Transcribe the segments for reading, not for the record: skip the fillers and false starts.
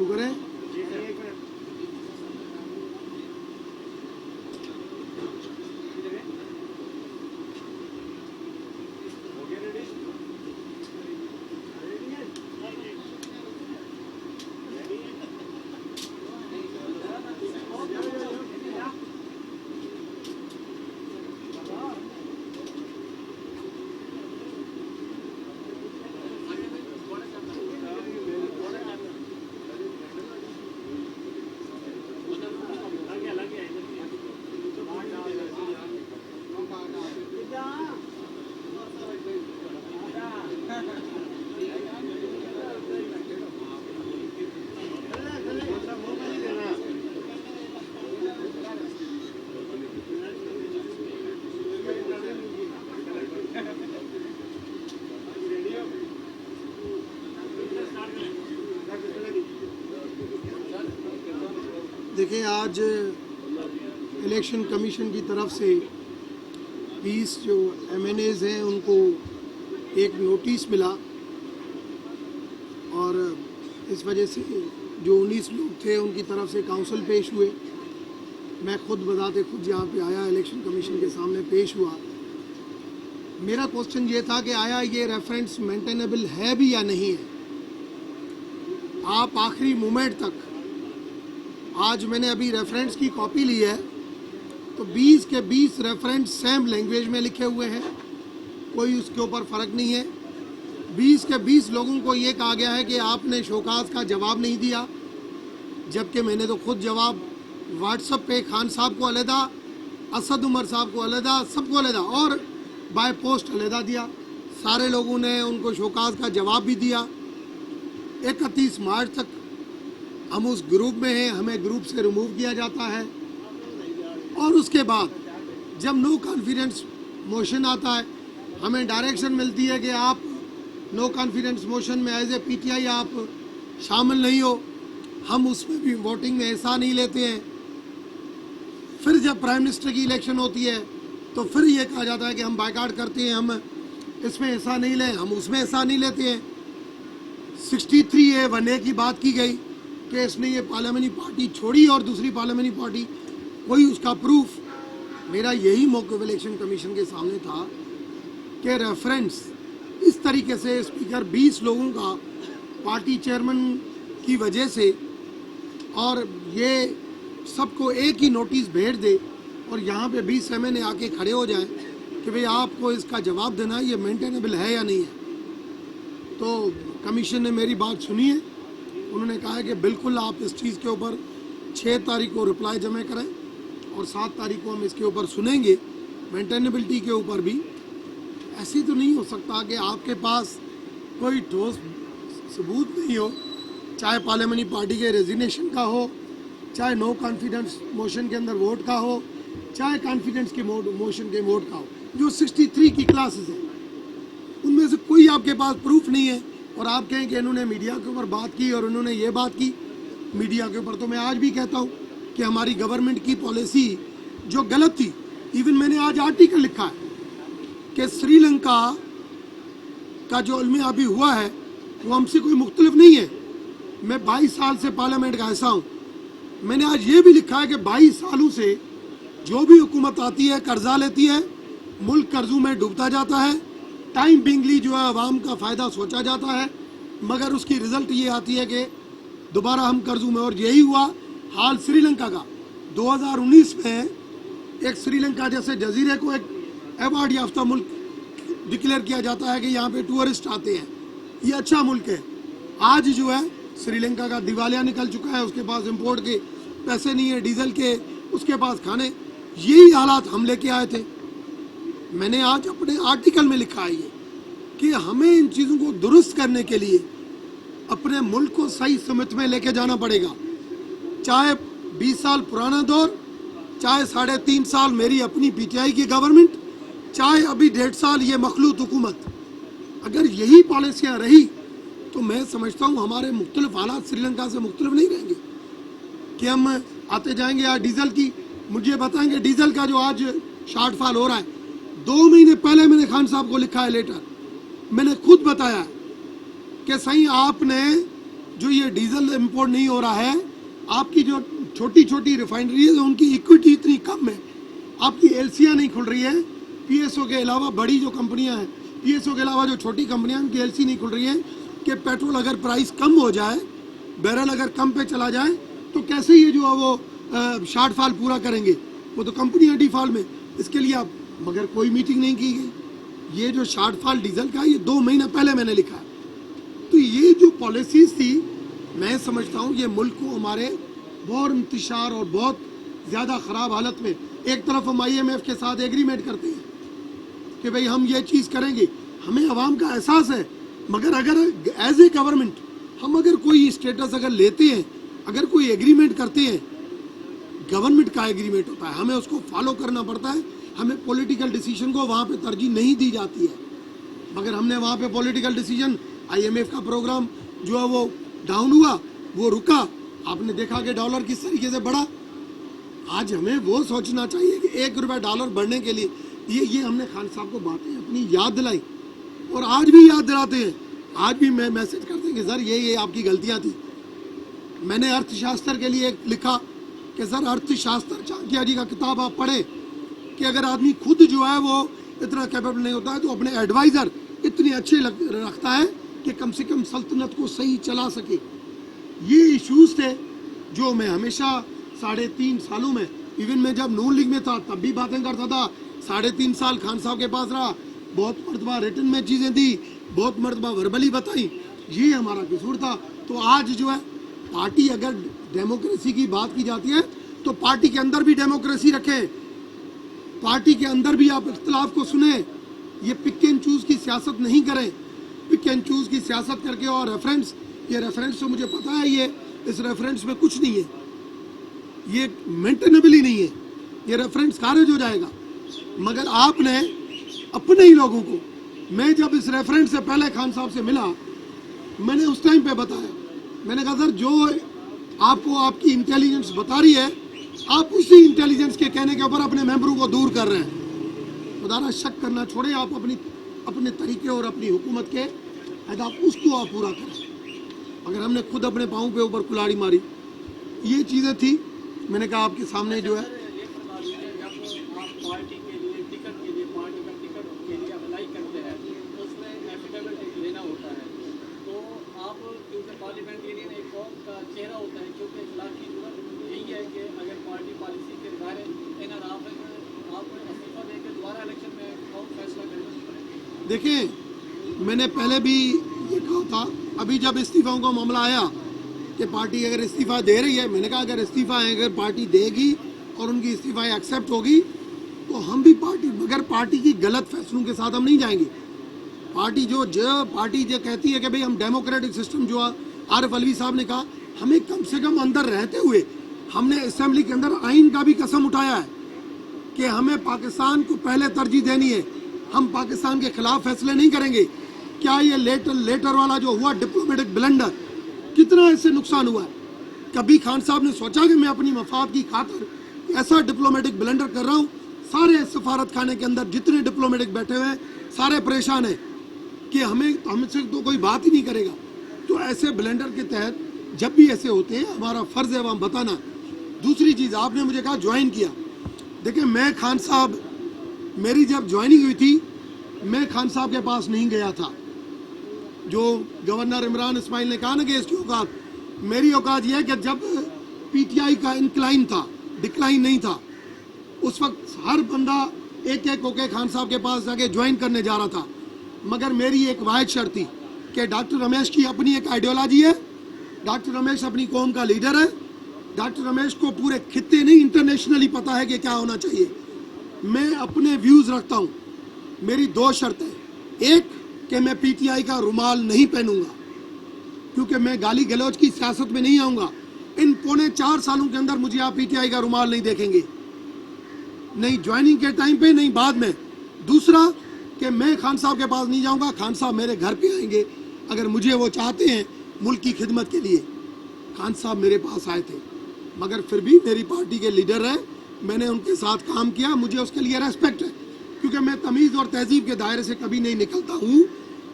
करें। देखें, आज इलेक्शन कमीशन की तरफ से 20 जो MNAs हैं उनको एक नोटिस मिला और इस वजह से जो 19 लोग थे उनकी तरफ से काउंसिल पेश हुए। मैं खुद बजाते खुद यहाँ पे आया, इलेक्शन कमीशन के सामने पेश हुआ। मेरा क्वेश्चन ये था कि आया ये रेफरेंस मेंटेनेबल है भी या नहीं है। आप आखिरी मोमेंट तक, आज मैंने अभी रेफरेंस की कॉपी ली है तो 20 के 20 रेफरेंस सेम लैंग्वेज में लिखे हुए हैं, कोई उसके ऊपर फ़र्क नहीं है। 20 के 20 लोगों को ये कहा गया है कि आपने शोकाज का जवाब नहीं दिया, जबकि मैंने तो खुद जवाब व्हाट्सएप पे खान साहब को अलहदा, असद उमर साहब को अलहदा, सबको अलहदा और बाय पोस्ट अलहदा दिया। सारे लोगों ने उनको शोकाज का जवाब भी दिया। 31 मार्च तक हम उस ग्रुप में हैं, हमें ग्रुप से रिमूव किया जाता है और उसके बाद जब नो कॉन्फिडेंस मोशन आता है हमें डायरेक्शन मिलती है कि आप नो कॉन्फिडेंस मोशन में एज ए PTI आप शामिल नहीं हो। हम उसमें भी वोटिंग में हिस्सा नहीं लेते हैं। फिर जब प्राइम मिनिस्टर की इलेक्शन होती है तो फिर ये कहा जाता है कि हम बायकॉट करते हैं, हम इसमें हिस्सा नहीं लें, हम उसमें हिस्सा नहीं लेते हैं। 63A की बात की गई कि इसने ये पार्लियामेंट्री पार्टी छोड़ी और दूसरी पार्लियामेंट्री पार्टी, कोई उसका प्रूफ। मेरा यही मौक़िफ़ इलेक्शन कमीशन के सामने था कि रेफरेंस इस तरीके से स्पीकर 20 लोगों का पार्टी चेयरमैन की वजह से और ये सबको एक ही नोटिस भेज दे और यहाँ पे 20 MNA आके खड़े हो जाए कि भाई आपको इसका जवाब देना है, ये मेंटेनेबल है या नहीं है। तो कमीशन ने मेरी बात सुनी है, उन्होंने कहा है कि बिल्कुल आप इस चीज़ के ऊपर 6 तारीख को रिप्लाई जमा करें और 7 तारीख को हम इसके ऊपर सुनेंगे मेंटेनेबिलिटी के ऊपर भी। ऐसी तो नहीं हो सकता कि आपके पास कोई ठोस सबूत नहीं हो, चाहे पार्लियामेंट्री पार्टी के रेजिग्नेशन का हो, चाहे नो कॉन्फिडेंस मोशन के अंदर वोट का हो, चाहे कॉन्फिडेंस के मोशन के वोट का हो। जो 63 की क्लासेस हैं उनमें से कोई आपके पास प्रूफ नहीं है और आप कहें कि इन्होंने मीडिया के ऊपर बात की और उन्होंने ये बात की मीडिया के ऊपर। तो मैं आज भी कहता हूँ कि हमारी गवर्नमेंट की पॉलिसी जो गलत थी, इवन मैंने आज आर्टिकल लिखा है कि श्रीलंका का जो अल्मियाबी हुआ है वो हमसे कोई मुख्तलिफ नहीं है। मैं 22 साल से पार्लियामेंट का हिस्सा हूँ। मैंने आज ये भी लिखा है कि 22 सालों से जो भी हुकूमत आती है कर्जा लेती है, मुल्क कर्जों में डूबता जाता है, टाइम बिंगली जो है आवाम का फ़ायदा सोचा जाता है, मगर उसकी रिज़ल्ट ये आती है कि दोबारा हम कर्जों में। और यही हुआ हाल श्रीलंका का। 2019 में एक श्रीलंका जैसे जजीरे को एक अवार्ड याफ्ता मुल्क डिक्लेयर किया जाता है कि यहाँ पे टूरिस्ट आते हैं, ये अच्छा मुल्क है। आज जो है श्रीलंका का दिवालिया निकल चुका है, उसके पास इंपोर्ट के पैसे नहीं है, डीजल के, उसके पास खाने। यही हालात हम लेके आए थे। मैंने आज अपने आर्टिकल में लिखा है ये कि हमें इन चीज़ों को दुरुस्त करने के लिए अपने मुल्क को सही समित में लेके जाना पड़ेगा। चाहे 20 साल पुराना दौर, चाहे 3.5 साल मेरी अपनी PTI की गवर्नमेंट, चाहे अभी 1.5 साल ये मखलूत हुकूमत, अगर यही पॉलिसियाँ रही तो मैं समझता हूँ हमारे मुख्तलिफ हालात श्रीलंका से मुख्तलिफ नहीं रहेंगे कि हम आते जाएंगे। आज डीजल की मुझे बताएंगे, डीजल का जो आज शॉर्टफॉल हो रहा है, 2 महीने पहले मैंने खान साहब को लिखा है लेटर, मैंने खुद बताया कि सही आपने जो ये डीजल इंपोर्ट नहीं हो रहा है, आपकी जो छोटी छोटी रिफाइनरीज है उनकी इक्विटी इतनी कम है, आपकी एलसीआं नहीं खुल रही है, पीएसओ के अलावा बड़ी जो कंपनियां हैं, पीएसओ के अलावा जो छोटी कंपनियां उनकी एलसी नहीं खुल रही है कि पेट्रोल अगर प्राइस कम हो जाए, बैरल अगर कम पे चला जाए तो कैसे ये जो है वो शॉर्टफॉल पूरा करेंगे, वो तो कंपनियां डिफॉल्ट में। इसके लिए आप मगर कोई मीटिंग नहीं की गई। ये जो शॉर्टफॉल डीजल का ये 2 महीने पहले मैंने लिखा है। तो ये जो पॉलिसीज थी, मैं समझता हूँ ये मुल्क को हमारे बहुत इंतशार और बहुत ज़्यादा ख़राब हालत में, एक तरफ हम IMF के साथ एग्रीमेंट करते हैं कि भाई हम ये चीज़ करेंगे, हमें आवाम का एहसास है, मगर अगर एज ए गवर्नमेंट हम अगर कोई स्टेटस अगर लेते हैं, अगर कोई एग्रीमेंट करते हैं, गवर्नमेंट का एग्रीमेंट होता है, हमें उसको फॉलो करना पड़ता है, हमें पॉलिटिकल डिसीजन को वहाँ पे तरजीह नहीं दी जाती है। मगर हमने वहाँ पे पॉलिटिकल डिसीजन, IMF का प्रोग्राम जो है वो डाउन हुआ, वो रुका, आपने देखा कि डॉलर किस तरीके से बढ़ा। आज हमें वो सोचना चाहिए कि $1 बढ़ने के लिए ये हमने खान साहब को बातें अपनी याद दिलाई और आज भी याद दिलाते हैं, आज भी मैं मैसेज करते हैं कि सर ये आपकी गलतियाँ थी। मैंने अर्थशास्त्र के लिए लिखा कि सर अर्थशास्त्र चाणक्य जी का किताब आप पढ़े कि अगर आदमी खुद जो है वो इतना कैपेबल नहीं होता है तो अपने एडवाइज़र इतने अच्छे रखता है कि कम से कम सल्तनत को सही चला सके। ये इश्यूज थे जो मैं हमेशा 3.5 सालों में, इवन मैं जब नून लीग में था तब भी बातें करता था, 3.5 साल खान साहब के पास रहा, बहुत मरतबा रिटन में चीज़ें दी, बहुत मरतबा वर्बली बताई, ये हमारा कसूर था। तो आज जो है पार्टी, अगर डेमोक्रेसी की बात की जाती है तो पार्टी के अंदर भी डेमोक्रेसी रखें, पार्टी के अंदर भी आप इख्तिलाफ को सुने, ये पिक एंड चूज की सियासत नहीं करें। पिक एंड चूज की सियासत करके और ये रेफरेंस तो मुझे पता है, ये इस रेफरेंस में कुछ नहीं है, ये मेंटेनेबल ही नहीं है, ये रेफरेंस खारिज हो जाएगा। मगर आपने अपने ही लोगों को, मैं जब इस रेफरेंस से पहले खान साहब से मिला, मैंने उस टाइम पे बताया, मैंने कहा सर जो आपको आपकी इंटेलिजेंस बता रही है, आप उसी इंटेलिजेंस के कहने के ऊपर अपने मेंबरों को दूर कर रहे हैं। खुदा शक करना छोड़े, आप अपने तरीके और अपनी हुकूमत के अहदाफ उसको आप पूरा करें। अगर हमने खुद अपने पाँव पे ऊपर कुल्हाड़ी मारी, ये चीज़ें थी। मैंने कहा आपके सामने जो है देखें, मैंने पहले भी ये कहा था, अभी जब इस्तीफाओं का मामला आया कि पार्टी अगर इस्तीफा दे रही है, मैंने कहा अगर इस्तीफा अगर पार्टी देगी और उनकी इस्तीफा एक्सेप्ट होगी तो हम भी मगर पार्टी की गलत फैसलों के साथ हम नहीं जाएंगे। पार्टी जो कहती है कि भाई हम डेमोक्रेटिक सिस्टम, जो आरिफ अलवी साहब ने कहा, हमें कम से कम अंदर रहते हुए हमने असेंबली के अंदर आइन का भी कसम उठाया है कि हमें पाकिस्तान को पहले तरजीह देनी है, हम पाकिस्तान के खिलाफ फैसले नहीं करेंगे। क्या ये लेटर वाला जो हुआ डिप्लोमेटिक ब्लंडर, कितना इससे नुकसान हुआ है? कभी खान साहब ने सोचा कि मैं अपनी मफाद की खातिर ऐसा डिप्लोमेटिक ब्लंडर कर रहा हूँ? सारे सफारत खाने के अंदर जितने डिप्लोमेटिक बैठे हुए हैं सारे परेशान हैं कि हमसे तो कोई बात ही नहीं करेगा। तो ऐसे ब्लंडर के तहत जब भी ऐसे होते हैं, हमारा फ़र्ज़ है वहाँ बताना। दूसरी चीज़, आपने मुझे कहा ज्वाइन किया। देखिए, मैं खान साहब, मेरी जब ज्वाइनिंग हुई थी, मैं खान साहब के पास नहीं गया था। जो गवर्नर इमरान इस्माइल ने कहा ना कि इसकी औकात, मेरी औकात यह है कि जब PTI का इंक्लाइन था, डिक्लाइन नहीं था, उस वक्त हर बंदा एक एक होके खान साहब के पास जाके ज्वाइन करने जा रहा था। मगर मेरी एक वाहिद शर्त थी कि डॉक्टर रमेश की अपनी एक आइडियोलॉजी है, डॉक्टर रमेश अपनी कौम का लीडर है, डॉक्टर रमेश को पूरे खित्ते नहीं इंटरनेशनली पता है कि क्या होना चाहिए। मैं अपने व्यूज़ रखता हूँ। मेरी 2 शर्तें, एक कि मैं PTI का रुमाल नहीं पहनूंगा क्योंकि मैं गाली गलौज की सियासत में नहीं आऊँगा। इन 4.25 सालों के अंदर मुझे आप PTI का रुमाल नहीं देखेंगे, नहीं ज्वाइनिंग के टाइम पे, नहीं बाद में। दूसरा कि मैं खान साहब के पास नहीं जाऊंगा, खान साहब मेरे घर पे आएंगे अगर मुझे वो चाहते हैं मुल्क की खिदमत के लिए। खान साहब मेरे पास आए थे, मगर फिर भी मेरी पार्टी के लीडर है, मैंने उनके साथ काम किया, मुझे उसके लिए रेस्पेक्ट है क्योंकि मैं तमीज़ और तहजीब के दायरे से कभी नहीं निकलता हूँ,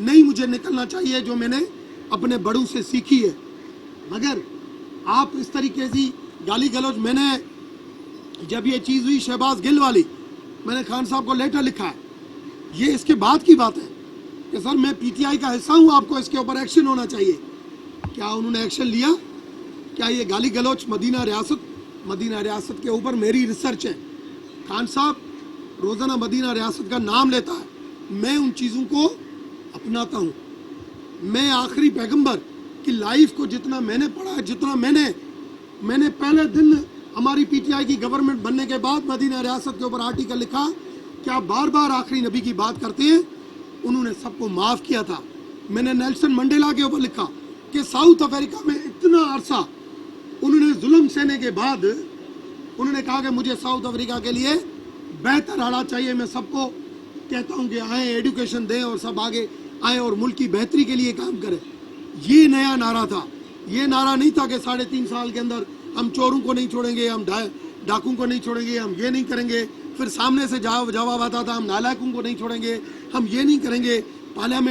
नहीं मुझे निकलना चाहिए। जो मैंने अपने बड़ों से सीखी है, मगर आप इस तरीके से गाली गलौज, मैंने जब ये चीज़ हुई शहबाज गिल वाली, मैंने खान साहब को लेटर लिखा है, ये इसके बाद की बात है कि सर मैं पीटीआई का हिस्सा हूँ, आपको इसके ऊपर एक्शन होना चाहिए। क्या उन्होंने एक्शन लिया? क्या ये गाली गलौज मदीना रियासत के ऊपर मेरी रिसर्च है। खान साहब रोज़ाना मदीना रियासत का नाम लेता है, मैं उन चीज़ों को अपनाता हूँ। मैं आखिरी पैगंबर की लाइफ को जितना मैंने पढ़ा है, जितना मैंने पहले दिन हमारी पीटीआई की गवर्नमेंट बनने के बाद मदीना रियासत के ऊपर आर्टिकल लिखा कि आप बार बार आखिरी नबी की बात करते हैं, उन्होंने सबको माफ़ किया था। मैंने नेल्सन मंडेला के ऊपर लिखा कि साउथ अफ्रीका में इतना अरसा उन्होंने जुल्म सहने के बाद उन्होंने कहा कि मुझे साउथ अफ्रीका के लिए बेहतर हालात चाहिए। मैं सबको कहता हूँ कि आए, एजुकेशन दें और सब आगे आए और मुल्क की बेहतरी के लिए काम करें। ये नया नारा था। ये नारा नहीं था कि 3.5 साल के अंदर हम चोरों को नहीं छोड़ेंगे, हम डाकुओं को नहीं छोड़ेंगे, हम ये नहीं करेंगे। फिर सामने से जवाब आता था हम नालायकों को नहीं छोड़ेंगे, हम ये नहीं करेंगे। पार्लियामेंट